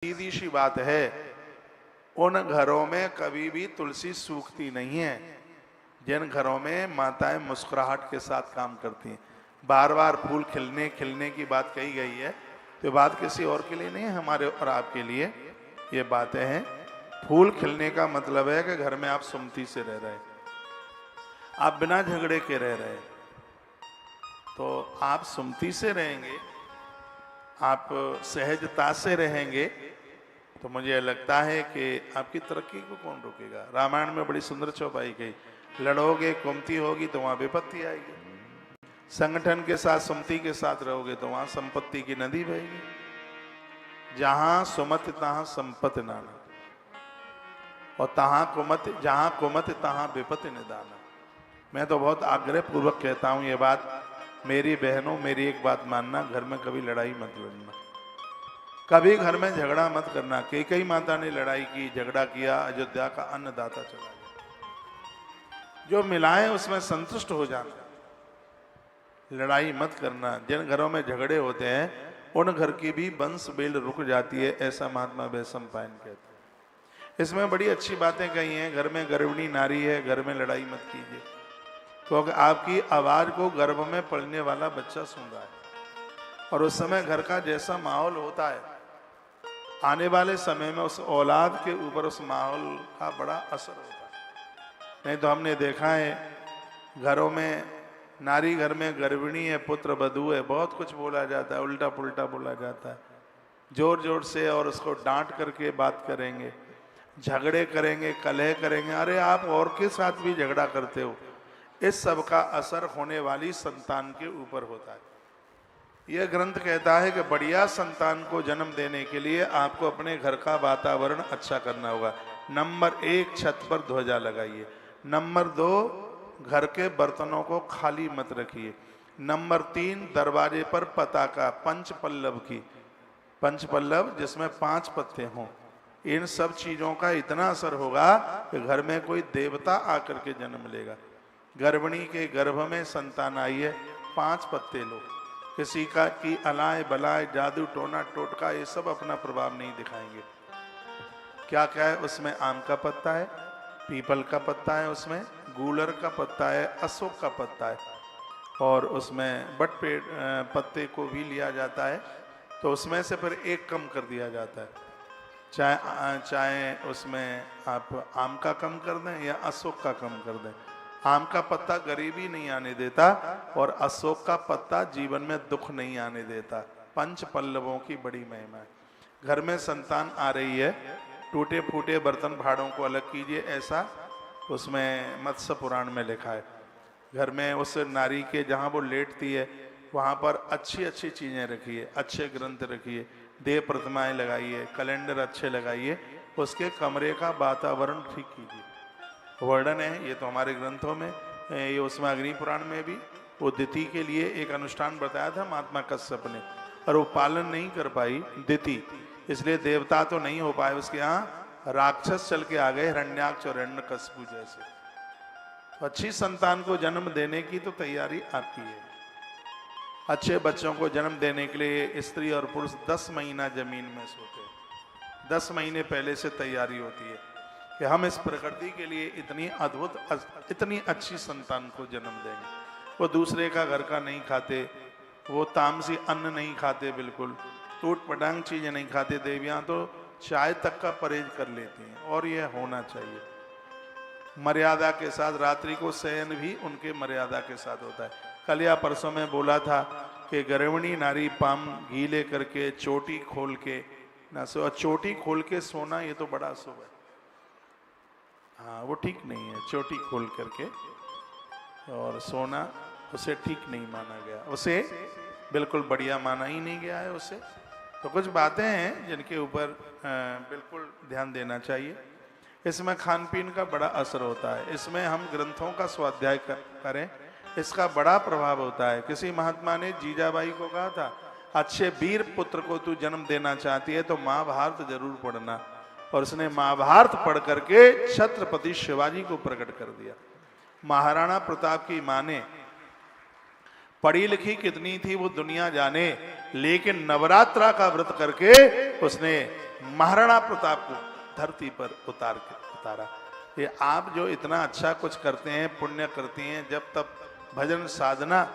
सीधी सी बात है, उन घरों में कभी भी तुलसी सूखती नहीं है जिन घरों में माताएं मुस्कुराहट के साथ काम करती हैं। बार बार फूल खिलने खिलने की बात कही गई है, तो बात किसी और के लिए नहीं है, हमारे और आपके लिए ये बातें हैं। फूल खिलने का मतलब है कि घर में आप सुमति से रह रहे, आप बिना झगड़े के रह रहे, तो आप सुमति से रहेंगे, आप सहजता से रहेंगे, तो मुझे लगता है कि आपकी तरक्की को कौन रोकेगा। रामायण में बड़ी सुंदर चौपाई कही, लड़ोगे कुमति होगी तो वहां विपत्ति आएगी, संगठन के साथ सुमति के साथ रहोगे तो वहां संपत्ति की नदी बहेगी। जहां सुमत तहां संपत्ति नाना, और तहां कुमत जहां कुमत तहां विपत्ति निदाना। मैं तो बहुत आग्रह पूर्वक कहता हूं ये बात, मेरी बहनों मेरी एक बात मानना, घर में कभी लड़ाई मत लड़ना, कभी घर में झगड़ा मत करना। कैकेयी माता ने लड़ाई की, झगड़ा किया, अयोध्या का अन्नदाता चला गया। जो मिलाए उसमें संतुष्ट हो जाना, लड़ाई मत करना। जिन घरों में झगड़े होते हैं उन घर की भी वंश बेल रुक जाती है, ऐसा महात्मा वैशंपायन कहते हैं। इसमें बड़ी अच्छी बातें कही हैं। घर में गर्भिणी नारी है, घर में लड़ाई मत कीजिए, क्योंकि आपकी आवाज को गर्भ में पलने वाला बच्चा सुन रहा है, और उस समय घर का जैसा माहौल होता है, आने वाले समय में उस औलाद के ऊपर उस माहौल का बड़ा असर होता है। नहीं तो हमने देखा है घरों में, नारी घर में गर्भिणी है, पुत्र वधू है, बहुत कुछ बोला जाता है, उल्टा पुल्टा बोला जाता है, जोर जोर से, और उसको डांट करके बात करेंगे, झगड़े करेंगे, कलह करेंगे। अरे आप और के साथ भी झगड़ा करते हो। इस सब का असर होने वाली संतान के ऊपर होता है। यह ग्रंथ कहता है कि बढ़िया संतान को जन्म देने के लिए आपको अपने घर का वातावरण अच्छा करना होगा। नंबर 1, छत पर ध्वजा लगाइए। नंबर 2, घर के बर्तनों को खाली मत रखिए। नंबर 3, दरवाजे पर पताका पंचपल्लव की, पंचपल्लव जिसमें 5 पत्ते हों। इन सब चीजों का इतना असर होगा कि घर में कोई देवता आकर के जन्म लेगा। गर्भिणी के गर्भ में संतान आई है, 5 पत्ते लो। किसी का की अलाय बलाय जादू टोना टोटका ये सब अपना प्रभाव नहीं दिखाएंगे। क्या क्या है उसमें? आम का पत्ता है, पीपल का पत्ता है, उसमें गूलर का पत्ता है, अशोक का पत्ता है, और उसमें बट पेड़ पत्ते को भी लिया जाता है। तो उसमें से फिर एक कम कर दिया जाता है। चाहे उसमें आप आम का कम कर दें या अशोक का कम कर दें। आम का पत्ता गरीबी नहीं आने देता, और अशोक का पत्ता जीवन में दुख नहीं आने देता। पंच पल्लवों की बड़ी महिमा है। घर में संतान आ रही है, टूटे फूटे बर्तन भाड़ों को अलग कीजिए, ऐसा उसमें मत्स्य पुराण में लिखा है। घर में उस नारी के जहाँ वो लेटती है वहाँ पर अच्छी अच्छी चीज़ें रखिए, अच्छे ग्रंथ रखिए, देव प्रतिमाएं लगाइए, कैलेंडर अच्छे लगाइए, उसके कमरे का वातावरण ठीक कीजिए। वर्णन है ये तो हमारे ग्रंथों में, ये उसमें अग्नि पुराण में भी वो दिति के लिए एक अनुष्ठान बताया था महात्मा कश्यप ने, और वो पालन नहीं कर पाई दिति, इसलिए देवता तो नहीं हो पाए, उसके यहाँ राक्षस चल के आ गए, हिरण्याक्ष और हिरण्यकशिपु जैसे। तो अच्छी संतान को जन्म देने की तो तैयारी आती है। अच्छे बच्चों को जन्म देने के लिए स्त्री और पुरुष 10 महीना जमीन में सोते हैं। 10 महीने पहले से तैयारी होती है कि हम इस प्रकृति के लिए इतनी अद्भुत, इतनी अच्छी संतान को जन्म देंगे। वो दूसरे का घर का नहीं खाते, वो तामसी अन्न नहीं खाते, बिल्कुल टूट पटांग चीजें नहीं खाते। देवियां तो चाय तक का परहेज कर लेती हैं, और यह होना चाहिए। मर्यादा के साथ रात्रि को शयन भी उनके मर्यादा के साथ होता है। कल या परसों में बोला था कि गर्भिणी नारी पाम घी ले करके चोटी खोल के ना सो, चोटी खोल के सोना ये तो बड़ा अशुभ है। हाँ, वो ठीक नहीं है, चोटी खोल करके और सोना उसे ठीक नहीं माना गया, उसे बिल्कुल बढ़िया माना ही नहीं गया है उसे। तो कुछ बातें हैं जिनके ऊपर बिल्कुल ध्यान देना चाहिए। इसमें खान पीन का बड़ा असर होता है। इसमें हम ग्रंथों का स्वाध्याय करें, इसका बड़ा प्रभाव होता है। किसी महात्मा ने जीजाबाई को कहा था, अच्छे वीर पुत्र को तू जन्म देना चाहती है तो महाभारत जरूर पढ़ना, और उसने महाभारत पढ़ करके छत्रपति शिवाजी को प्रकट कर दिया। महाराणा प्रताप की मां ने पढ़ी लिखी कितनी थी वो दुनिया जाने, लेकिन नवरात्रा का व्रत करके उसने महाराणा प्रताप को धरती पर उतारा। ये आप जो इतना अच्छा कुछ करते हैं, पुण्य करती हैं, जब तब भजन साधना,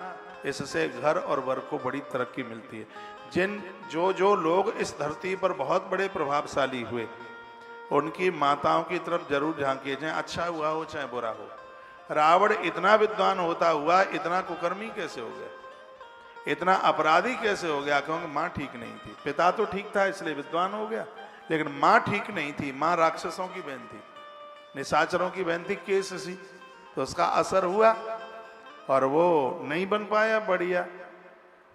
इससे घर और वर को बड़ी तरक्की मिलती है। जो लोग इस धरती पर बहुत बड़े प्रभावशाली हुए, उनकी माताओं की तरफ जरूर झांकिए, चाहे अच्छा हुआ हो चाहे बुरा हो। रावण इतना विद्वान होता हुआ इतना कुकर्मी कैसे हो गया, इतना अपराधी कैसे हो गया? क्योंकि माँ ठीक नहीं थी। पिता तो ठीक था इसलिए विद्वान हो गया, लेकिन माँ ठीक नहीं थी। माँ राक्षसों की बहन थी, निशाचरों की बहन थी, केससी। तो उसका असर हुआ और वो नहीं बन पाया बढ़िया।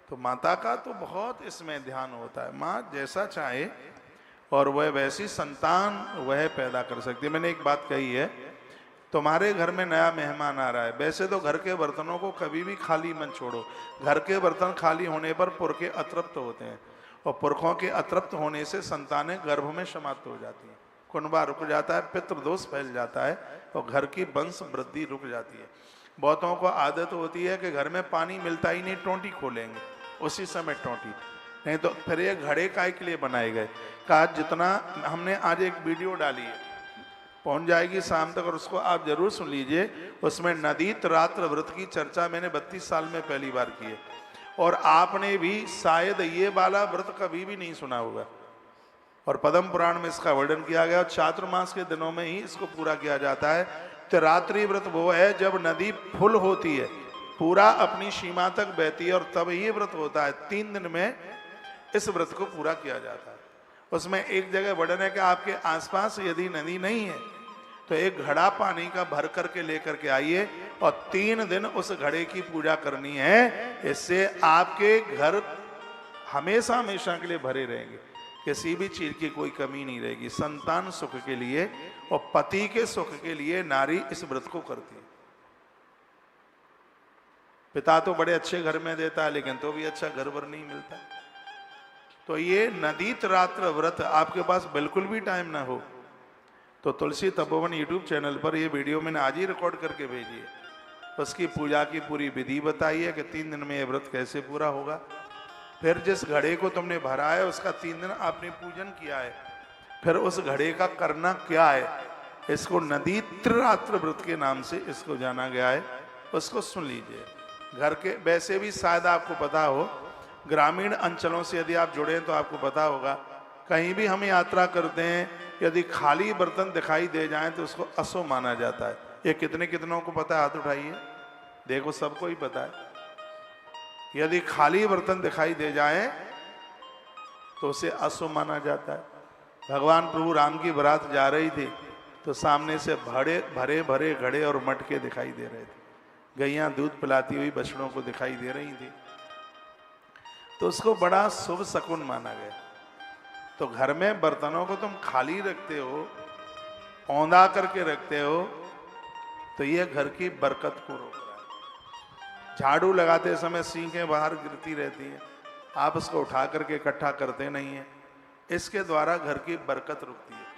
तो माता का तो बहुत इसमें ध्यान होता है। माँ जैसा चाहे और वह वैसी संतान वह पैदा कर सकती है। मैंने एक बात कही है, तुम्हारे घर में नया मेहमान आ रहा है, वैसे तो घर के बर्तनों को कभी भी खाली मत छोड़ो। घर के बर्तन खाली होने पर पुरखे अतृप्त होते हैं, और पुरखों के अतृप्त होने से संतानें गर्भ में समाप्त हो जाती हैं, कुनबा रुक जाता है, पितृदोष फैल जाता है, और घर की वंश वृद्धि रुक जाती है। बहुतों को आदत होती है कि घर में पानी मिलता ही नहीं, टोंटी खोलेंगे, उसी समय टोंटी। नहीं तो फिर ये घड़े काय के लिए बनाए गए। कहा जितना हमने आज एक वीडियो डाली है, पहुंच जाएगी शाम तक, और उसको आप जरूर सुन लीजिए। उसमें नदी रात्र व्रत की चर्चा मैंने 32 साल में पहली बार की है, और आपने भी शायद ये वाला व्रत कभी भी नहीं सुना होगा। और पद्म पुराण में इसका वर्णन किया गया, और चातुर्मास के दिनों में ही इसको पूरा किया जाता है। तो रात्रि व्रत वो है जब नदी फुल होती है, पूरा अपनी सीमा तक बहती है, और तब ये व्रत होता है। 3 दिन में इस व्रत को पूरा किया जाता है। उसमें एक जगह वर्णन है कि आपके आसपास यदि नदी नहीं है तो एक घड़ा पानी का भर करके लेकर के आइए, और 3 दिन उस घड़े की पूजा करनी है। इससे आपके घर हमेशा हमेशा के लिए भरे रहेंगे, किसी भी चीज की कोई कमी नहीं रहेगी। संतान सुख के लिए और पति के सुख के लिए नारी इस व्रत को करती है। पिता तो बड़े अच्छे घर में देता है, लेकिन तो भी अच्छा घर भर नहीं मिलता। तो ये नदी रात्र व्रत आपके पास बिल्कुल भी टाइम ना हो तो तुलसी तपोवन यूट्यूब चैनल पर ये वीडियो मैंने आज ही रिकॉर्ड करके भेजी है। उसकी पूजा की पूरी विधि बताई है कि 3 दिन में ये व्रत कैसे पूरा होगा। फिर जिस घड़े को तुमने भरा है उसका 3 दिन आपने पूजन किया है, फिर उस घड़े का करना क्या है, इसको नदी रात्र व्रत के नाम से इसको जाना गया है। उसको सुन लीजिए। घर के वैसे भी शायद आपको पता हो, ग्रामीण अंचलों से यदि आप जुड़े तो आपको पता होगा, कहीं भी हम यात्रा करते हैं, यदि खाली बर्तन दिखाई दे जाएं तो उसको अशुभ माना जाता है। ये कितनों को पता है? हाथ उठाइए, देखो सबको ही पता है। यदि खाली बर्तन दिखाई दे जाएं तो उसे अशुभ माना जाता है। भगवान प्रभु राम की बारात जा रही थी तो सामने से भरे भरे घड़े और मटके दिखाई दे रहे थे। गैयां दूध पिलाती हुई बछड़ों को दिखाई दे रही थी, तो उसको बड़ा शुभ शकुन माना गया। तो घर में बर्तनों को तुम खाली रखते हो, औंधा करके रखते हो, तो ये घर की बरकत को रोक रहा है। झाड़ू लगाते समय सींखें बाहर गिरती रहती हैं, आप उसको उठा करके इकट्ठा करते नहीं हैं, इसके द्वारा घर की बरकत रुकती है।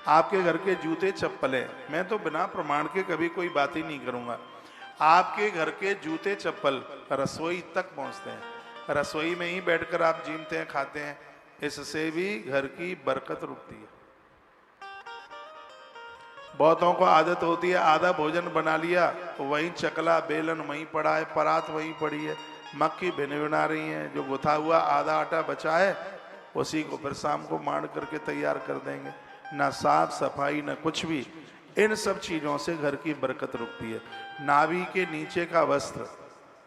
आपके घर के जूते चप्पलें, मैं तो बिना प्रमाण के कभी कोई बात ही नहीं करूंगा, आपके घर के जूते चप्पल रसोई तक पहुंचते हैं, रसोई में ही बैठकर आप जीमते हैं, खाते हैं, इससे भी घर की बरकत रुकती है। बहुतों को आदत होती है आधा भोजन बना लिया, वहीं चकला बेलन वहीं पड़ा है, परात वहीं पड़ी है, मक्खी भिना रही है, जो गुथा हुआ आधा आटा बचा है उसी को फिर शाम को मांड करके तैयार कर देंगे। ना साफ सफाई ना कुछ भी। इन सब चीजों से घर की बरकत रुकती है। नाभि के नीचे का वस्त्र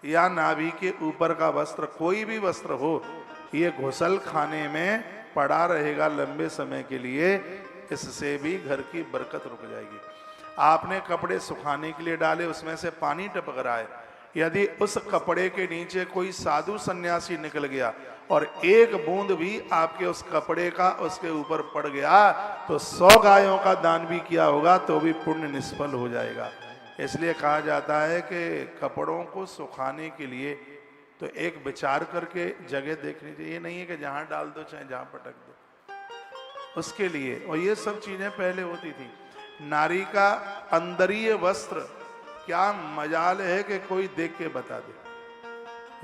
या नाभि के ऊपर का वस्त्र, कोई भी वस्त्र हो, ये घुसल खाने में पड़ा रहेगा लंबे समय के लिए, इससे भी घर की बरकत रुक जाएगी। आपने कपड़े सुखाने के लिए डाले, उसमें से पानी टपक रहा है, यदि उस कपड़े के नीचे कोई साधु सन्यासी निकल गया और एक बूंद भी आपके उस कपड़े का उसके ऊपर पड़ गया तो 100 गायों का दान भी किया होगा तो भी पुण्य निष्फल हो जाएगा। इसलिए कहा जाता है कि कपड़ों को सुखाने के लिए तो एक विचार करके जगह देखनी चाहिए। ये नहीं है कि जहां डाल दो चाहे जहां पटक दो, उसके लिए। और ये सब चीजें पहले होती थी। नारी का अंदरीय वस्त्र क्या मजाल है कि कोई देख के बता दे,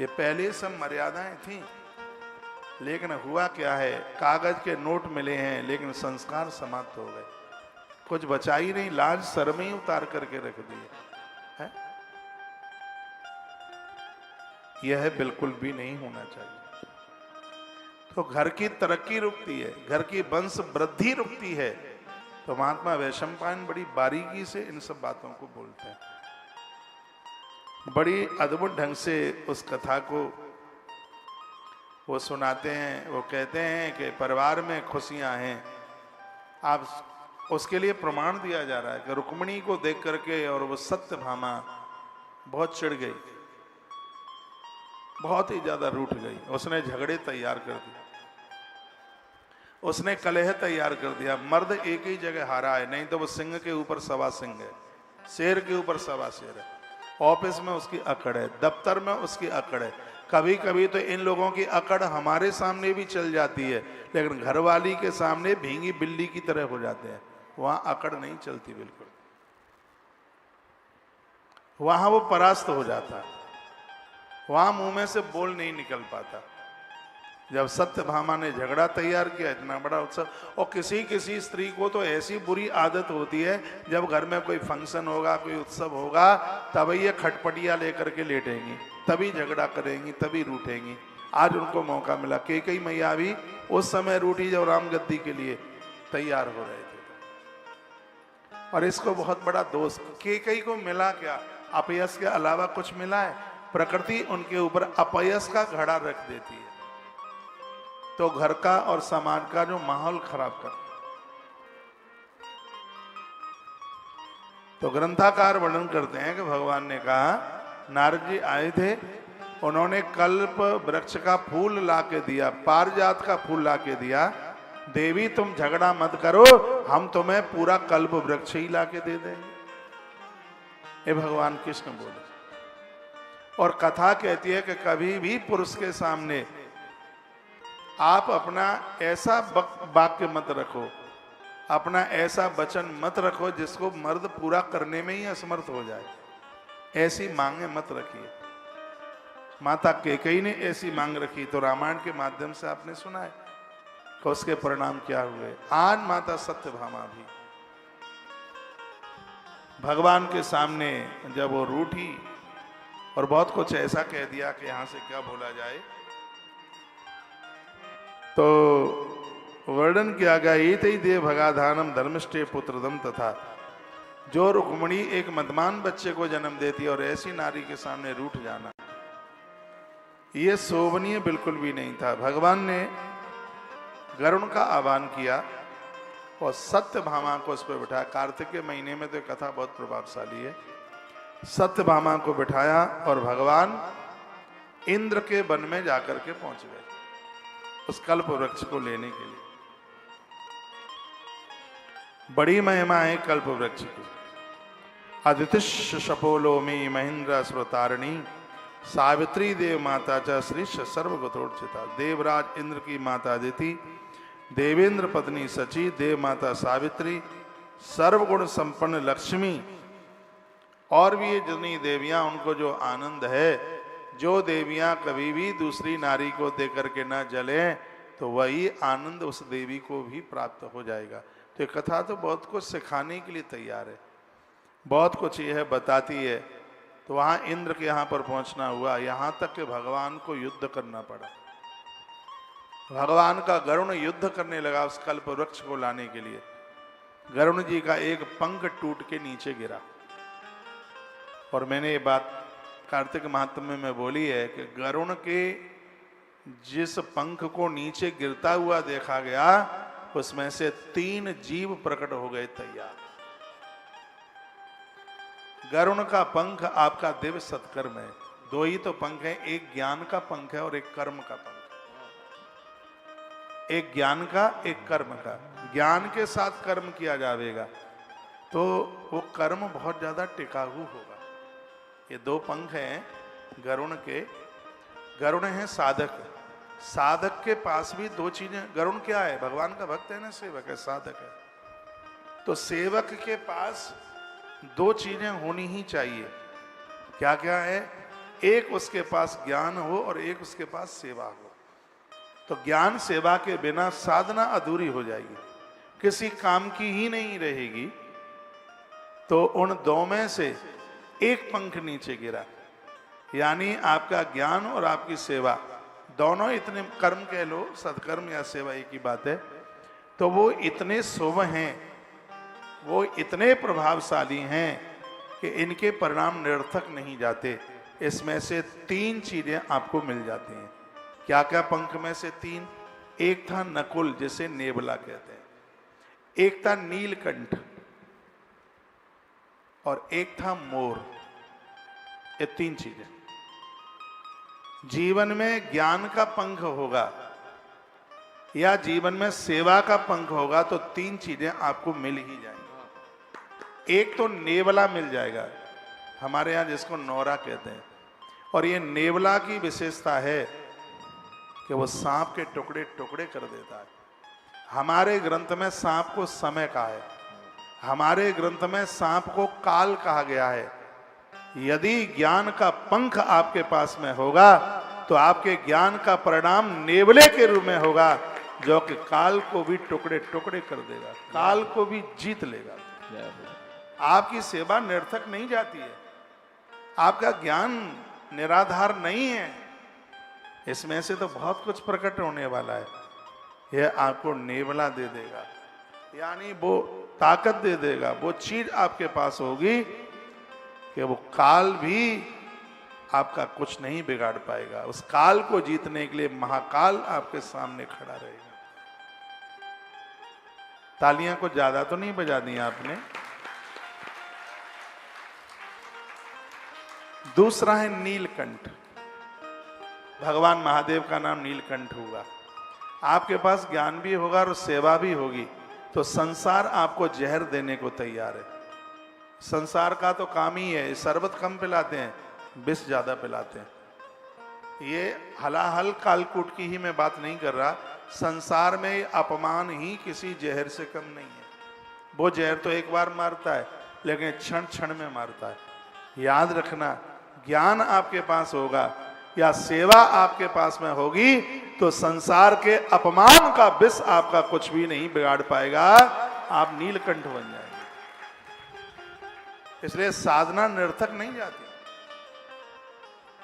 ये पहले सब मर्यादाएं थी। लेकिन हुआ क्या है, कागज के नोट मिले हैं लेकिन संस्कार समाप्त हो गए, कुछ बचा ही नहीं, लाज शर्म ही उतार करके रख दिए है। यह बिल्कुल भी नहीं होना चाहिए। तो घर की तरक्की रुकती है, घर की वंश वृद्धि रुकती है। तो महात्मा वैशंपायन बड़ी बारीकी से इन सब बातों को बोलते हैं, बड़ी अद्भुत ढंग से उस कथा को वो सुनाते हैं। वो कहते हैं कि परिवार में खुशियां हैं, आप उसके लिए प्रमाण दिया जा रहा है कि रुक्मिणी को देख करके और वो सत्यभामा बहुत चिढ़ गई, बहुत ही ज्यादा रूठ गई। उसने झगड़े तैयार कर दिए, उसने कलह तैयार कर दिया। मर्द एक ही जगह हारा है, नहीं तो वो सिंह के ऊपर सवा सिंह है, शेर के ऊपर सवा शेर है। ऑफिस में उसकी अकड़ है, दफ्तर में उसकी अकड़ है। कभी कभी तो इन लोगों की अकड़ हमारे सामने भी चल जाती है, लेकिन घरवाली के सामने भींगी बिल्ली की तरह हो जाते हैं। वहां अकड़ नहीं चलती बिल्कुल, वहां वो परास्त हो जाता, वहां मुंह में से बोल नहीं निकल पाता। जब सत्यभामा ने झगड़ा तैयार किया, इतना बड़ा उत्सव, और किसी किसी स्त्री को तो ऐसी बुरी आदत होती है, जब घर में कोई फंक्शन होगा, कोई उत्सव होगा, तब ये खटपटिया लेकर के लेटेंगी, तभी झगड़ा करेंगी, तभी रूठेंगी। आज उनको मौका मिला। कैकेयी मैया भी उस समय रूठी जब राम गद्दी के लिए तैयार हो रहे थे। और इसको बहुत बड़ा दोष कैकेयी को मिला क्या? अपयश के अलावा कुछ मिला है? प्रकृति उनके ऊपर अपयश का घड़ा रख देती है, तो घर का और समाज का जो माहौल खराब कर। तो ग्रंथाकार वर्णन करते हैं कि भगवान ने कहा, नारद जी आए थे, उन्होंने कल्प वृक्ष का फूल लाके दिया, पारिजात का फूल लाके दिया। देवी तुम झगड़ा मत करो, हम तुम्हें पूरा कल्प वृक्ष ही लाके दे देंगे। ये भगवान कृष्ण बोले। और कथा कहती है कि कभी भी पुरुष के सामने आप अपना ऐसा वाक्य मत रखो, अपना ऐसा वचन मत रखो जिसको मर्द पूरा करने में ही असमर्थ हो जाए। ऐसी मांगे मत रखिए। माता कैकेयी ने ऐसी मांग रखी, तो रामायण के माध्यम से आपने सुना है कि उसके परिणाम क्या हुए। आज माता सत्यभामा भी भगवान के सामने जब वो रूठी और बहुत कुछ ऐसा कह दिया कि यहां से क्या बोला जाए, तो वर्णन किया गया, ये दे भगाधानम धर्मिष्ठे पुत्रदम तथा। जो रुक्मिणी एक मदमान बच्चे को जन्म देती है और ऐसी नारी के सामने रूठ जाना, ये शोभनीय बिल्कुल भी नहीं था। भगवान ने गरुण का आह्वान किया और सत्यभामा को उस पर बिठाया। कार्तिक के महीने में तो कथा बहुत प्रभावशाली है। सत्यभामा को बिठाया और भगवान इंद्र के वन में जाकर के पहुंच गए उस कल्प वृक्ष को लेने के लिए। बड़ी महिमा है कल्प वृक्ष की। अदितिश शपोलो में महेंद्र स्रोतारिणी सावित्री देव माता च श्री सर्वगतोर्चिता। देवराज इंद्र की माता अदिति, देवेंद्र पत्नी सची, देव माता सावित्री, सर्वगुण संपन्न लक्ष्मी, और भी ये जितनी देवियां, उनको जो आनंद है, जो देवियां कभी भी दूसरी नारी को देख करके न जले, तो वही आनंद उस देवी को भी प्राप्त हो जाएगा। तो ये कथा तो बहुत कुछ सिखाने के लिए तैयार है, बहुत कुछ यह बताती है। तो वहां इंद्र के यहाँ पर पहुंचना हुआ, यहाँ तक कि भगवान को युद्ध करना पड़ा। भगवान का गरुण युद्ध करने लगा उस कल्प वृक्ष को लाने के लिए। गरुण जी का एक पंख टूट के नीचे गिरा। और मैंने ये बात कार्तिक महात्म्य में बोली है कि गरुण के जिस पंख को नीचे गिरता हुआ देखा गया, उसमें से 3 जीव प्रकट हो गए तैयार। गरुण का पंख आपका दिव्य सत्कर्म है। 2 ही तो पंख है, एक ज्ञान का पंख है और एक कर्म का पंख। एक ज्ञान का, एक कर्म का। ज्ञान के साथ कर्म किया जाएगा तो वो कर्म बहुत ज्यादा टिकाऊ होगा। ये 2 पंख हैं गरुण के। गरुण है साधक। साधक के पास भी 2 चीजें। गरुण क्या है? भगवान का भक्त है ना, सेवक है, साधक है। तो सेवक के पास 2 चीजें होनी ही चाहिए। क्या क्या है? एक उसके पास ज्ञान हो और एक उसके पास सेवा हो। तो ज्ञान सेवा के बिना साधना अधूरी हो जाएगी, किसी काम की ही नहीं रहेगी। तो उन दो में से एक पंख नीचे गिरा, यानी आपका ज्ञान और आपकी सेवा दोनों इतने, कर्म कह लो, सत्कर्म या सेवा एक ही बात है, तो वो इतने शुभ हैं, वो इतने प्रभावशाली हैं कि इनके परिणाम निरर्थक नहीं जाते। इसमें से तीन चीजें आपको मिल जाती हैं। क्या क्या पंख में से तीन? एक था नकुल, जिसे नेबला कहते हैं, एक था नीलकंठ और एक था मोर। ये तीन चीजें जीवन में ज्ञान का पंख होगा या जीवन में सेवा का पंख होगा तो तीन चीजें आपको मिल ही जाएंगी। एक तो नेवला मिल जाएगा, हमारे यहां जिसको नौरा कहते हैं, और ये नेवला की विशेषता है कि वो सांप के टुकड़े टुकड़े कर देता है। हमारे ग्रंथ में सांप को समय कहा है, हमारे ग्रंथ में सांप को काल कहा गया है। यदि ज्ञान का पंख आपके पास में होगा तो आपके ज्ञान का परिणाम नेवले के रूप में होगा, जो कि काल को भी टुकड़े टुकड़े कर देगा, काल को भी जीत लेगा। आपकी सेवा निरर्थक नहीं जाती है, आपका ज्ञान निराधार नहीं है, इसमें से तो बहुत कुछ प्रकट होने वाला है। यह आपको नेवला दे देगा, यानी वो ताकत दे देगा, वो चीज आपके पास होगी कि वो काल भी आपका कुछ नहीं बिगाड़ पाएगा। उस काल को जीतने के लिए महाकाल आपके सामने खड़ा रहेगा। तालियां को ज्यादा तो नहीं बजा दी आपने। दूसरा है नीलकंठ। भगवान महादेव का नाम नीलकंठ होगा। आपके पास ज्ञान भी होगा और सेवा भी होगी तो संसार आपको जहर देने को तैयार है। संसार का तो काम ही है, शरबत कम पिलाते हैं, विष ज्यादा पिलाते हैं। ये हलाहल कालकूट की ही मैं बात नहीं कर रहा, संसार में अपमान ही किसी जहर से कम नहीं है। वो जहर तो एक बार मारता है लेकिन क्षण क्षण में मारता है। याद रखना, ज्ञान आपके पास होगा या सेवा आपके पास में होगी तो संसार के अपमान का विष आपका कुछ भी नहीं बिगाड़ पाएगा, आप नीलकंठ बन जाएंगे। इसलिए साधना निरर्थक नहीं जाती।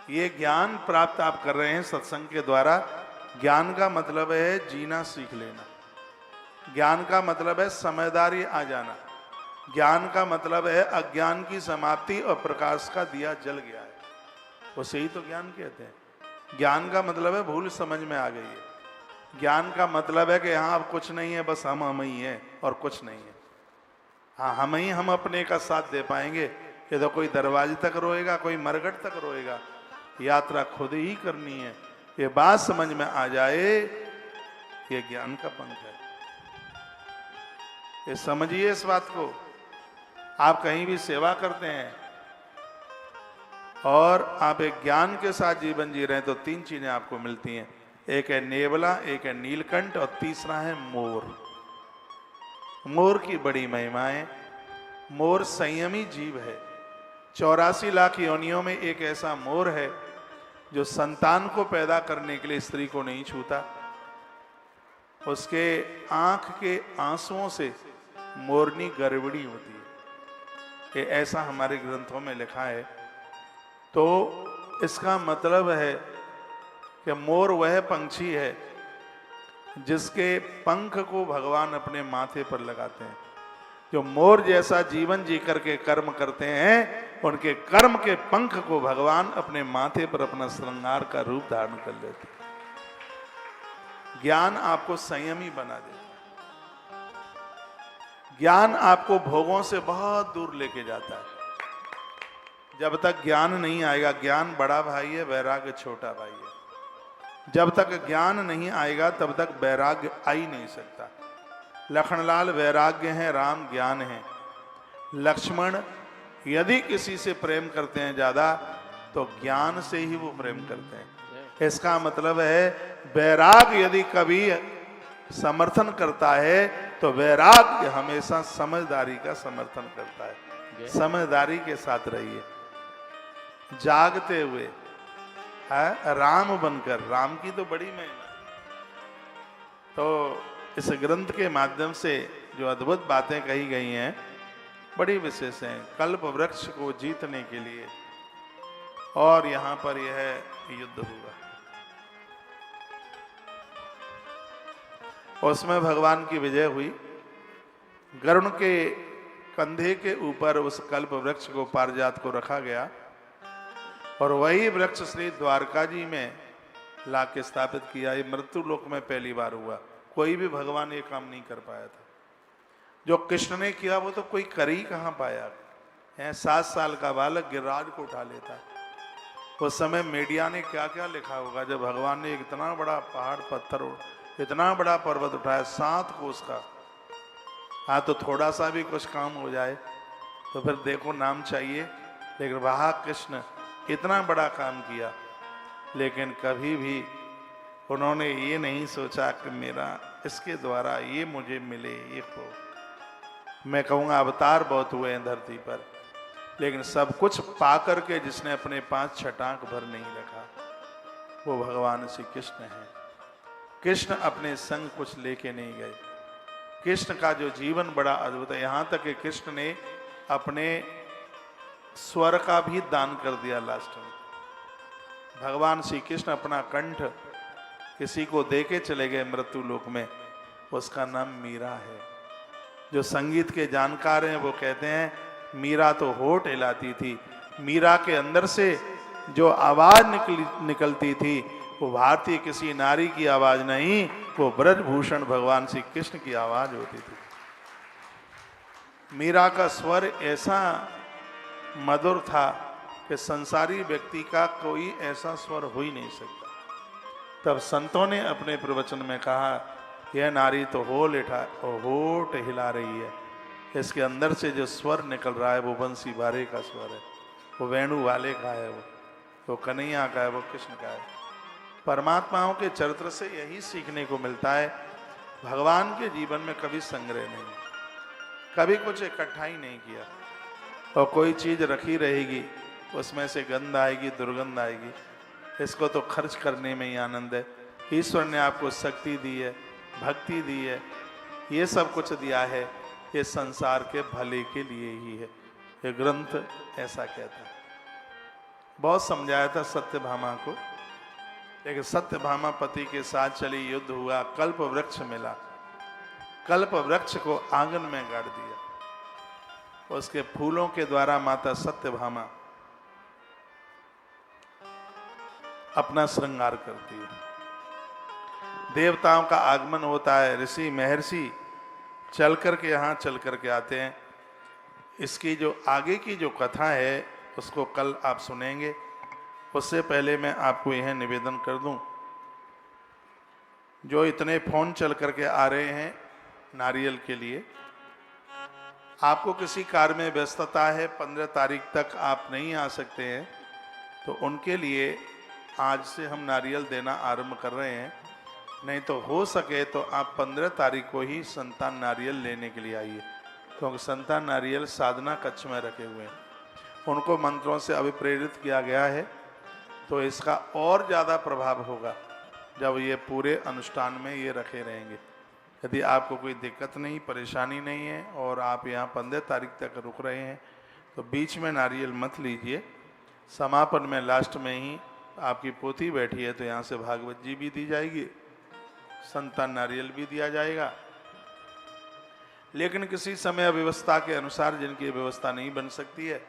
ये ज्ञान प्राप्त आप कर रहे हैं सत्संग के द्वारा। ज्ञान का मतलब है जीना सीख लेना, ज्ञान का मतलब है समझदारी आ जाना, ज्ञान का मतलब है अज्ञान की समाप्ति और प्रकाश का दिया जल गया है, उसे ही तो ज्ञान कहते हैं। ज्ञान का मतलब है भूल समझ में आ गई है। ज्ञान का मतलब है कि हाँ अब कुछ नहीं है, बस हम ही हैं और कुछ नहीं है। हाँ हम अपने का साथ दे पाएंगे। ये तो कोई दरवाजे तक रोएगा, कोई मरघट तक रोएगा, यात्रा खुद ही करनी है। ये बात समझ में आ जाए, ये ज्ञान का पंख है। ये समझिए इस बात को। आप कहीं भी सेवा करते हैं और आप एक ज्ञान के साथ जीवन जी रहे हैं तो तीन चीजें आपको मिलती हैं। एक है नेवला, एक है नीलकंठ और तीसरा है मोर। मोर की बड़ी महिमा है। मोर संयमी जीव है। 84 लाख योनियों में एक ऐसा मोर है जो संतान को पैदा करने के लिए स्त्री को नहीं छूता। उसके आंख के आंसुओं से मोरनी गड़बड़ी होती है, ये ऐसा हमारे ग्रंथों में लिखा है। तो इसका मतलब है कि मोर वह पंछी है जिसके पंख को भगवान अपने माथे पर लगाते हैं। जो मोर जैसा जीवन जी करके कर्म करते हैं, उनके कर्म के पंख को भगवान अपने माथे पर अपना श्रृंगार का रूप धारण कर लेते हैं। ज्ञान आपको संयमी बना देता है। ज्ञान आपको भोगों से बहुत दूर लेके जाता है। जब तक ज्ञान नहीं आएगा, ज्ञान बड़ा भाई है, वैराग्य छोटा भाई है। जब तक ज्ञान नहीं आएगा तब तक वैराग्य आ ही नहीं सकता। लखनलाल वैराग्य है, राम ज्ञान है। लक्ष्मण यदि किसी से प्रेम करते हैं ज्यादा तो ज्ञान से ही वो प्रेम करते हैं। इसका मतलब है वैराग्य यदि कभी समर्थन करता है तो वैराग्य हमेशा समझदारी का समर्थन करता है। समझदारी के साथ रहिए, जागते हुए राम बनकर। राम की तो बड़ी महिमा। तो इस ग्रंथ के माध्यम से जो अद्भुत बातें कही गई हैं बड़ी विशेष हैं, कल्प वृक्ष को जीतने के लिए। और यहाँ पर यह युद्ध हुआ, उसमें भगवान की विजय हुई। गरुण के कंधे के ऊपर उस कल्प वृक्ष को, पारिजात को रखा गया और वही वृक्ष श्री द्वारका जी में लाके स्थापित किया। ये मृत्यु लोक में पहली बार हुआ, कोई भी भगवान ये काम नहीं कर पाया था। जो कृष्ण ने किया वो तो कोई कर ही कहाँ पाया है। 7 साल का बालक गिरिराज को उठा लेता है। उस समय मीडिया ने क्या क्या लिखा होगा जब भगवान ने इतना बड़ा पहाड़ पत्थर, इतना बड़ा पर्वत उठाया 7 कोस का। हाँ, तो थोड़ा सा भी कुछ काम हो जाए तो फिर देखो नाम चाहिए। लेकिन वहाँ कृष्ण इतना बड़ा काम किया, लेकिन कभी भी उन्होंने ये नहीं सोचा कि मेरा इसके द्वारा ये मुझे मिले, ये हो। मैं कहूँगा अवतार बहुत हुए हैं धरती पर, लेकिन सब कुछ पा करके जिसने अपने 5 छटाक भर नहीं रखा वो भगवान श्री कृष्ण है। कृष्ण अपने संग कुछ लेके नहीं गए। कृष्ण का जो जीवन बड़ा अद्भुत है। यहाँ तक कि कृष्ण ने अपने स्वर का भी दान कर दिया लास्ट में। भगवान श्री कृष्ण अपना कंठ किसी को देके चले गए मृत्यु लोक में, उसका नाम मीरा है। जो संगीत के जानकार हैं वो कहते हैं मीरा तो होठ हिलाती थी, मीरा के अंदर से जो आवाज निकलती थी वो भारतीय किसी नारी की आवाज नहीं, वो ब्रजभूषण भगवान श्री कृष्ण की आवाज होती थी। मीरा का स्वर ऐसा मधुर था कि संसारी व्यक्ति का कोई ऐसा स्वर हो ही नहीं सकता। तब संतों ने अपने प्रवचन में कहा यह नारी तो होठ हिला रही है, इसके अंदर से जो स्वर निकल रहा है वो बंसी बारे का स्वर है, वो वेणु वाले का है, वो कन्हैया का है, वो कृष्ण का है। परमात्माओं के चरित्र से यही सीखने को मिलता है। भगवान के जीवन में कभी संग्रह नहीं, कभी कुछ इकट्ठा ही नहीं किया, और कोई चीज रखी रहेगी उसमें से गंध आएगी, दुर्गंध आएगी। इसको तो खर्च करने में ही आनंद है। ईश्वर ने आपको शक्ति दी है, भक्ति दी है, ये सब कुछ दिया है, ये संसार के भले के लिए ही है। ये ग्रंथ ऐसा कहता है। बहुत समझाया था सत्यभामा को, लेकिन सत्यभामा पति के साथ चली, युद्ध हुआ, कल्प वृक्ष मिला, कल्प वृक्ष को आंगन में गाड़ दिया। उसके फूलों के द्वारा माता सत्यभामा अपना श्रृंगार करती है। देवताओं का आगमन होता है, ऋषि महर्षि चल करके यहाँ चल करके आते हैं। इसकी जो आगे की जो कथा है उसको कल आप सुनेंगे। उससे पहले मैं आपको यह निवेदन कर दूं, जो इतने फोन चल करके आ रहे हैं नारियल के लिए, आपको किसी कार्य में व्यस्तता है, 15 तारीख तक आप नहीं आ सकते हैं, तो उनके लिए आज से हम नारियल देना आरंभ कर रहे हैं। नहीं तो हो सके तो आप 15 तारीख को ही संतान नारियल लेने के लिए आइए, क्योंकि संतान नारियल साधना कक्ष में रखे हुए हैं, उनको मंत्रों से अभिप्रेरित किया गया है। तो इसका और ज़्यादा प्रभाव होगा जब ये पूरे अनुष्ठान में ये रखे रहेंगे। यदि आपको कोई दिक्कत नहीं, परेशानी नहीं है और आप यहाँ 15 तारीख तक रुक रहे हैं तो बीच में नारियल मत लीजिए। समापन में लास्ट में ही आपकी पोती बैठी है तो यहाँ से भागवत जी भी दी जाएगी, संतान नारियल भी दिया जाएगा। लेकिन किसी समय व्यवस्था के अनुसार जिनकी व्यवस्था नहीं बन सकती है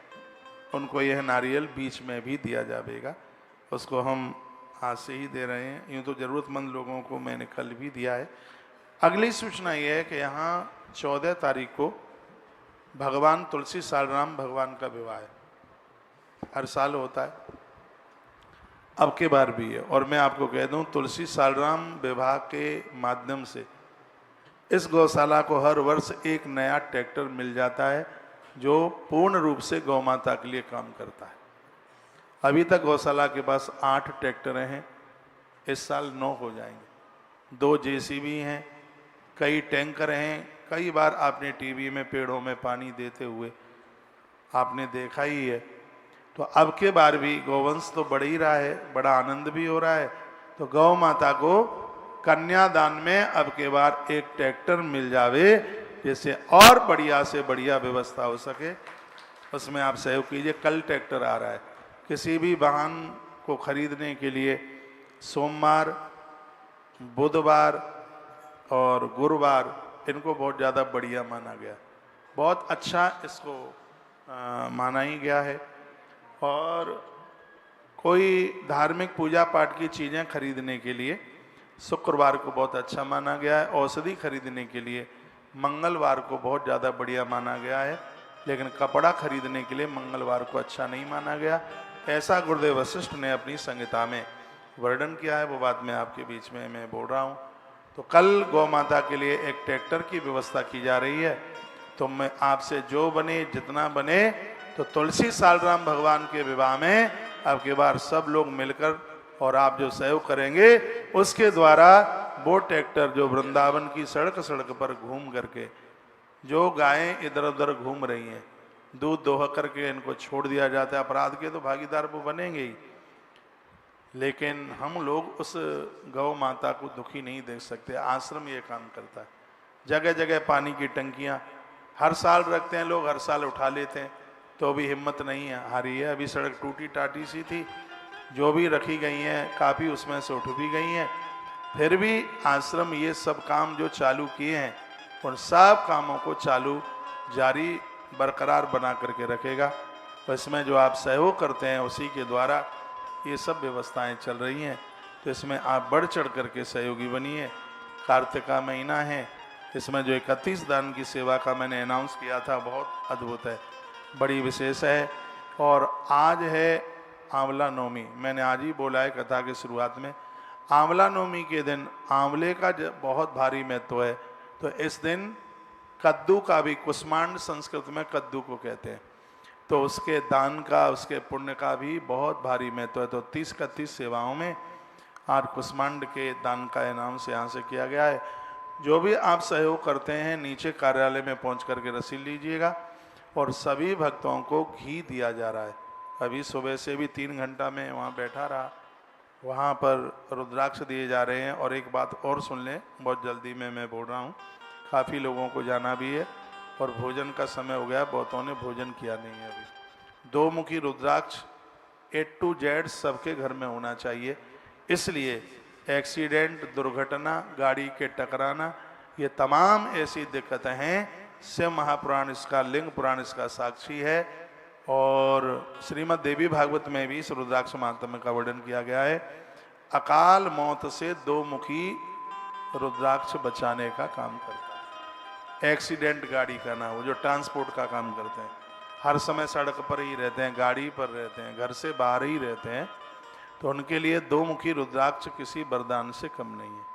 उनको यह नारियल बीच में भी दिया जाएगा। उसको हम आज से ही दे रहे हैं। यूँ तो ज़रूरतमंद लोगों को मैंने कल भी दिया है। अगली सूचना यह है कि यहाँ 14 तारीख को भगवान तुलसी सालराम भगवान का विवाह है। हर साल होता है, अब के बार भी है। और मैं आपको कह दूं, तुलसी सालराम विवाह के माध्यम से इस गौशाला को हर वर्ष एक नया ट्रैक्टर मिल जाता है जो पूर्ण रूप से गौ माता के लिए काम करता है। अभी तक गौशाला के पास 8 ट्रैक्टर हैं, इस साल 9 हो जाएंगे। 2 जेसीबी हैं, कई टैंकर हैं। कई बार आपने टीवी में पेड़ों में पानी देते हुए आपने देखा ही है। तो अब के बार भी गौवंश तो बढ़ ही रहा है, बड़ा आनंद भी हो रहा है। तो गौ माता को कन्यादान में अब के बार एक ट्रैक्टर मिल जावे, जिससे और बढ़िया से बढ़िया व्यवस्था हो सके, उसमें आप सहयोग कीजिए। कल ट्रैक्टर आ रहा है। किसी भी वाहन को खरीदने के लिए सोमवार, बुधवार और गुरुवार इनको बहुत ज़्यादा बढ़िया माना गया, बहुत अच्छा इसको माना ही गया है। और कोई धार्मिक पूजा पाठ की चीज़ें खरीदने के लिए शुक्रवार को बहुत अच्छा माना गया है। औषधि खरीदने के लिए मंगलवार को बहुत ज़्यादा बढ़िया माना गया है, लेकिन कपड़ा खरीदने के लिए मंगलवार को अच्छा नहीं माना गया। ऐसा गुरुदेव वशिष्ठ ने अपनी संहिता में वर्णन किया है, वो बात मैं आपके बीच में मैं बोल रहा हूँ। तो कल गौ माता के लिए एक ट्रैक्टर की व्यवस्था की जा रही है। तो मैं आपसे जो बने जितना बने, तो तुलसी सालराम भगवान के विवाह में अब के बार सब लोग मिलकर और आप जो सहयोग करेंगे उसके द्वारा वो ट्रैक्टर जो वृंदावन की सड़क सड़क पर घूम करके जो गायें इधर उधर घूम रही हैं, दूध दोह करके इनको छोड़ दिया जाता है। अपराध के तो भागीदार वो बनेंगे ही, लेकिन हम लोग उस गौ माता को दुखी नहीं देख सकते। आश्रम ये काम करता है। जगह जगह पानी की टंकियां हर साल रखते हैं लोग, हर साल उठा लेते हैं, तो भी हिम्मत नहीं है, हारी है। अभी सड़क टूटी टाटी सी थी, जो भी रखी गई हैं काफ़ी उसमें से उठ भी गई हैं। फिर भी आश्रम ये सब काम जो चालू किए हैं उन सब कामों को चालू जारी बरकरार बना करके रखेगा। तो इसमें जो आप सहयोग करते हैं उसी के द्वारा ये सब व्यवस्थाएं चल रही हैं। तो इसमें आप बढ़ चढ़ करके सहयोगी बनिए। कार्तिक का महीना है, इसमें जो 31 दान की सेवा का मैंने अनाउंस किया था बहुत अद्भुत है, बड़ी विशेष है। और आज है आंवला नवमी, मैंने आज ही बोला है कथा की शुरुआत में। आंवला नवमी के दिन आंवले का बहुत भारी महत्व है। तो इस दिन कद्दू का भी, कुष्मांड संस्कृत में कद्दू को कहते हैं, तो उसके दान का, उसके पुण्य का भी बहुत भारी महत्व है। तो 30-31 सेवाओं में आज कुष्मांड के दान का अनाउंस यहाँ से किया गया है। जो भी आप सहयोग करते हैं नीचे कार्यालय में पहुँच करके रसीद लीजिएगा। और सभी भक्तों को घी दिया जा रहा है। अभी सुबह से भी 3 घंटा में वहाँ बैठा रहा, वहाँ पर रुद्राक्ष दिए जा रहे हैं। और एक बात और सुन लें, बहुत जल्दी में मैं बोल रहा हूँ, काफ़ी लोगों को जाना भी है और भोजन का समय हो गया, बहुतों ने भोजन किया नहीं है अभी। 2 मुखी रुद्राक्ष A to Z सबके घर में होना चाहिए। इसलिए एक्सीडेंट, दुर्घटना, गाड़ी के टकराना, ये तमाम ऐसी दिक्कतें हैं। शिव महापुराण इसका, लिंग पुराण इसका साक्षी है। और श्रीमद् देवी भागवत में भी इस रुद्राक्ष महात्म्य का वर्णन किया गया है। अकाल मौत से 2 मुखी रुद्राक्ष बचाने का काम करता है। एक्सीडेंट गाड़ी का ना, वो जो ट्रांसपोर्ट का काम करते हैं, हर समय सड़क पर ही रहते हैं, गाड़ी पर रहते हैं, घर से बाहर ही रहते हैं, तो उनके लिए 2 मुखी रुद्राक्ष किसी वरदान से कम नहीं है।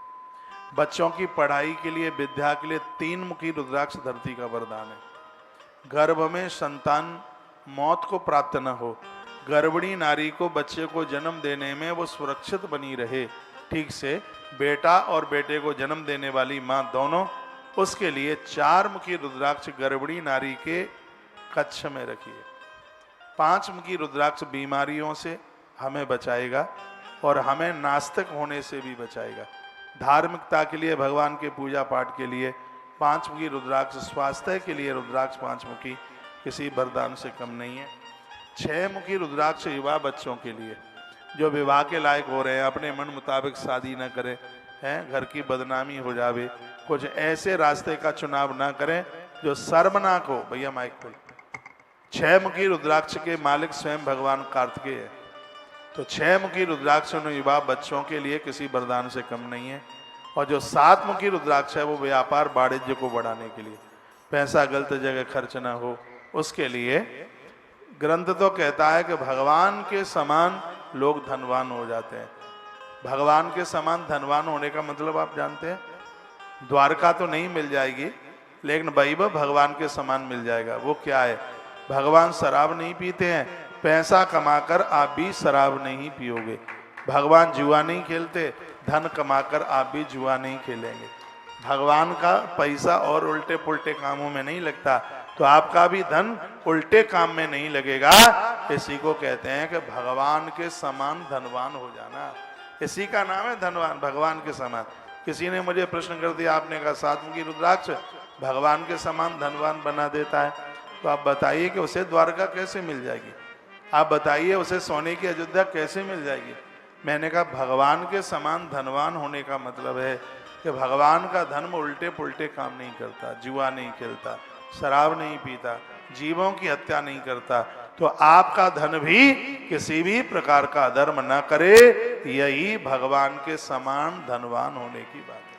बच्चों की पढ़ाई के लिए, विद्या के लिए 3 मुखी रुद्राक्ष धरती का वरदान है। गर्भ में संतान मौत को प्राप्त न हो, गर्भिणी नारी को बच्चे को जन्म देने में वो सुरक्षित बनी रहे ठीक से, बेटा और बेटे को जन्म देने वाली माँ दोनों, उसके लिए 4 मुखी रुद्राक्ष गर्भिणी नारी के कक्ष में रखिए। 5 मुखी रुद्राक्ष बीमारियों से हमें बचाएगा और हमें नास्तिक होने से भी बचाएगा। धार्मिकता के लिए, भगवान के पूजा पाठ के लिए 5 मुखी रुद्राक्ष, स्वास्थ्य के लिए रुद्राक्ष 5 मुखी किसी वरदान से कम नहीं है। 6 मुखी रुद्राक्ष युवा बच्चों के लिए, जो विवाह के लायक हो रहे हैं, अपने मन मुताबिक शादी न करें, हैं, घर की बदनामी हो जावे, कुछ ऐसे रास्ते का चुनाव ना करें जो शर्मनाक हो। भैया माइक खोल। 6 मुखी रुद्राक्ष के मालिक स्वयं भगवान कार्तिकेय है। तो 6 मुखी रुद्राक्ष उन युवा बच्चों के लिए किसी वरदान से कम नहीं है। और जो 7 मुखी रुद्राक्ष है वो व्यापार वाणिज्य को बढ़ाने के लिए, पैसा गलत जगह खर्च ना हो उसके लिए। ग्रंथ तो कहता है कि भगवान के समान लोग धनवान हो जाते हैं। भगवान के समान धनवान होने का मतलब आप जानते हैं, द्वारका तो नहीं मिल जाएगी, लेकिन वैभव भगवान के समान मिल जाएगा। वो क्या है? भगवान शराब नहीं पीते हैं, पैसा कमाकर आप भी शराब नहीं पियोगे। भगवान जुआ नहीं खेलते, धन कमाकर आप भी जुआ नहीं खेलेंगे। भगवान का पैसा और उल्टे पुल्टे कामों में नहीं लगता, तो आपका भी धन उल्टे काम में नहीं लगेगा। इसी को कहते हैं कि भगवान के समान धनवान हो जाना। इसी का नाम है धनवान, भगवान के समान। किसी ने मुझे प्रश्न कर दिया, आपने कहा 7 मुखी रुद्राक्ष भगवान के समान धनवान बना देता है, तो आप बताइए कि उसे द्वारका कैसे मिल जाएगी? आप बताइए उसे सोने की अयोध्या कैसे मिल जाएगी? मैंने कहा भगवान के समान धनवान होने का मतलब है कि भगवान का धर्म उल्टे पुल्टे काम नहीं करता, जुआ नहीं खेलता, शराब नहीं पीता, जीवों की हत्या नहीं करता। तो आपका धन भी किसी भी प्रकार का अधर्म न करे, यही भगवान के समान धनवान होने की बात है।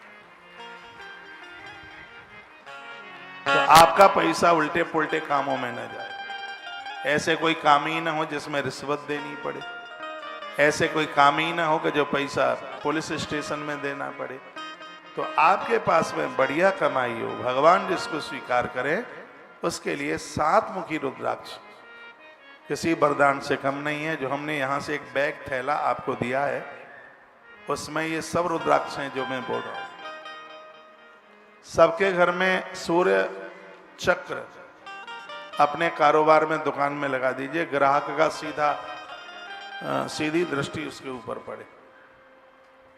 तो आपका पैसा उल्टे पुल्टे कामों में न जाए। ऐसे कोई काम ही ना हो जिसमें रिश्वत देनी पड़े, ऐसे कोई काम ही ना हो कि जो पैसा पुलिस स्टेशन में देना पड़े। तो आपके पास में बढ़िया कमाई हो, भगवान जिसको स्वीकार करें, उसके लिए 7 मुखी रुद्राक्ष किसी वरदान से कम नहीं है। जो हमने यहाँ से एक बैग थैला आपको दिया है, उसमें ये सब रुद्राक्ष हैं जो मैं बोल रहा हूँ। सबके घर में सूर्य चक्र अपने कारोबार में, दुकान में लगा दीजिए, ग्राहक का सीधी दृष्टि उसके ऊपर पड़े,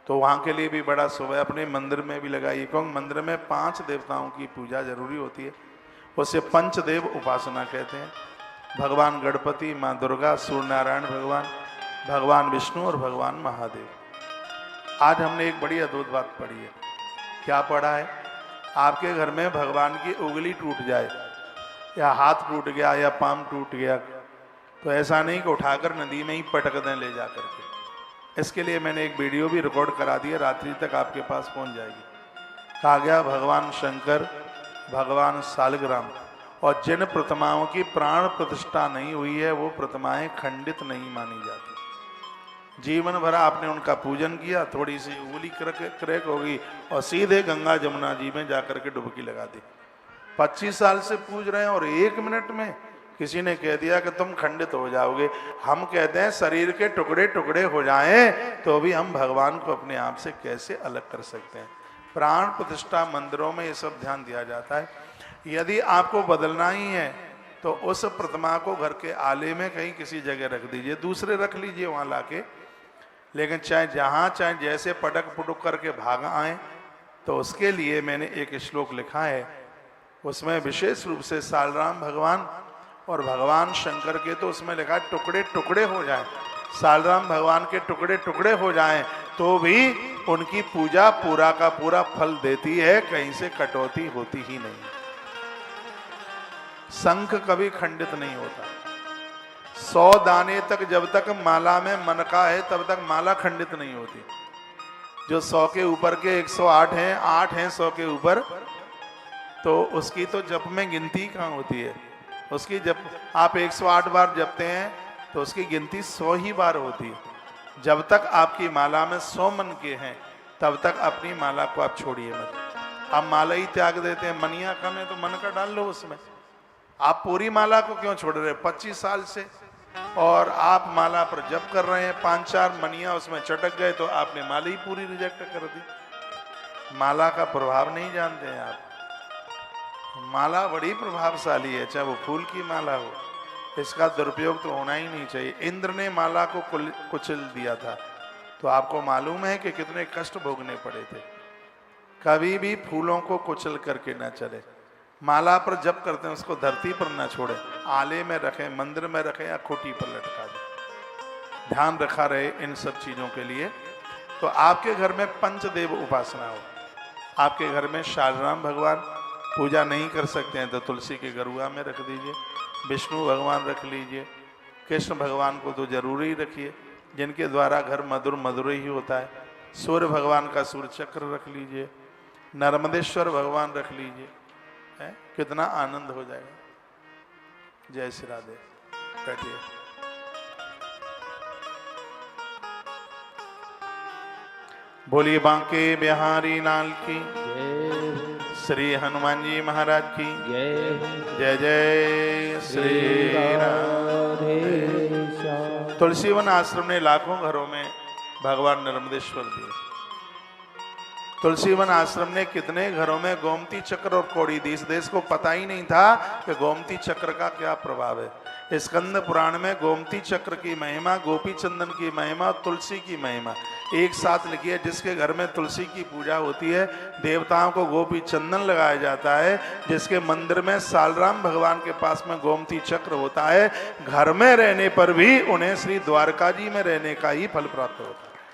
तो वहां के लिए भी बड़ा शुभ है। अपने मंदिर में भी लगाइए, क्योंकि मंदिर में 5 देवताओं की पूजा जरूरी होती है, उसे पंचदेव उपासना कहते हैं। भगवान गणपति, माँ दुर्गा, सूर्य नारायण भगवान, भगवान विष्णु और भगवान महादेव। आज हमने एक बड़ी अद्भुत बात पढ़ी है। क्या पढ़ा है? आपके घर में भगवान की उंगली टूट जाए, या हाथ टूट गया, या पाम टूट गया, तो ऐसा नहीं कि उठाकर नदी में ही पटक दें ले जा करके। इसके लिए मैंने एक वीडियो भी रिकॉर्ड करा दी है, रात्रि तक आपके पास पहुंच जाएगी। कहा गया भगवान शंकर, भगवान सालग्राम और जिन प्रतिमाओं की प्राण प्रतिष्ठा नहीं हुई है, वो प्रतिमाएं खंडित नहीं मानी जाती। जीवन भर आपने उनका पूजन किया, थोड़ी सी उंगली क्रैक हो गई और सीधे गंगा जमुना जी में जाकर के डुबकी लगा दी। 25 साल से पूज रहे हैं और 1 मिनट में किसी ने कह दिया कि तुम खंडित हो जाओगे। हम कहते हैं शरीर के टुकड़े टुकड़े हो जाएं तो भी हम भगवान को अपने आप से कैसे अलग कर सकते हैं। प्राण प्रतिष्ठा मंदिरों में ये सब ध्यान दिया जाता है। यदि आपको बदलना ही है तो उस प्रतिमा को घर के आले में कहीं किसी जगह रख दीजिए, दूसरे रख लीजिए वहां लाके, लेकिन चाहे जहां चाहे जैसे पटक पुटक करके भाग आए। तो उसके लिए मैंने एक श्लोक लिखा है, उसमें विशेष रूप से सालराम भगवान और भगवान शंकर के तो उसमें लिखा है टुकड़े टुकड़े हो जाएं। सालराम भगवान के टुकड़े टुकड़े हो जाएं तो भी उनकी पूजा पूरा का पूरा फल देती है, कहीं से कटौती होती ही नहीं। शंख कभी खंडित नहीं होता। 100 दाने तक जब तक माला में मनका है तब तक माला खंडित नहीं होती। जो 100 के ऊपर के 108 हैं, 8 हैं 100 के ऊपर, तो उसकी तो जप में गिनती कहाँ होती है। उसकी जब आप 108 बार जपते हैं तो उसकी गिनती 100 ही बार होती है। जब तक आपकी माला में 100 मन के हैं तब तक अपनी माला को आप छोड़िए मत। आप माला ही त्याग देते हैं, मनिया कम है तो मन का डाल लो उसमें। आप पूरी माला को क्यों छोड़ रहे हैं 25 साल से, और आप माला पर जप कर रहे हैं, 5-4 मनिया उसमें चटक गए तो आपने माला ही पूरी रिजेक्ट कर दी। माला का प्रभाव नहीं जानते हैं आप। माला बड़ी प्रभावशाली है, चाहे वो फूल की माला हो, इसका दुरुपयोग तो होना ही नहीं चाहिए। इंद्र ने माला को कुचल दिया था, तो आपको मालूम है कि कितने कष्ट भोगने पड़े थे। कभी भी फूलों को कुचल करके न चले। माला पर जप करते हैं उसको धरती पर न छोड़े, आले में रखें, मंदिर में रखें या खूंटी पर लटका दें। ध्यान रखा रहे इन सब चीजों के लिए। तो आपके घर में पंचदेव उपासना हो। आपके घर में शालराम भगवान पूजा नहीं कर सकते हैं तो तुलसी के गरुआ में रख दीजिए, विष्णु भगवान रख लीजिए, कृष्ण भगवान को तो जरूरी ही रखिए, जिनके द्वारा घर मधुर मधुर ही होता है। सूर्य भगवान का सूर्य चक्र रख लीजिए, नर्मदेश्वर भगवान रख लीजिए, है? कितना आनंद हो जाएगा। जय श्री राधे। बैठिए। बोलिए बांके बिहारी लाल की, श्री हनुमान जी महाराज की जय। जय श्री राधे। तुलसीवन आश्रम ने लाखों घरों में भगवान नर्मदेश्वर दिए। तुलसीवन आश्रम ने कितने घरों में गोमती चक्र और कौड़ी दी। इस देश को पता ही नहीं था कि गोमती चक्र का क्या प्रभाव है। स्कंद पुराण में गोमती चक्र की महिमा, गोपी चंदन की महिमा, तुलसी की महिमा, एक साथ लिखिए, जिसके घर में तुलसी की पूजा होती है देवताओं को गोपी चंदन लगाया जाता है, जिसके मंदिर में सालराम भगवान के पास में गोमती चक्र होता है, घर में रहने पर भी उन्हें श्री द्वारका जी में रहने का ही फल प्राप्त होता है।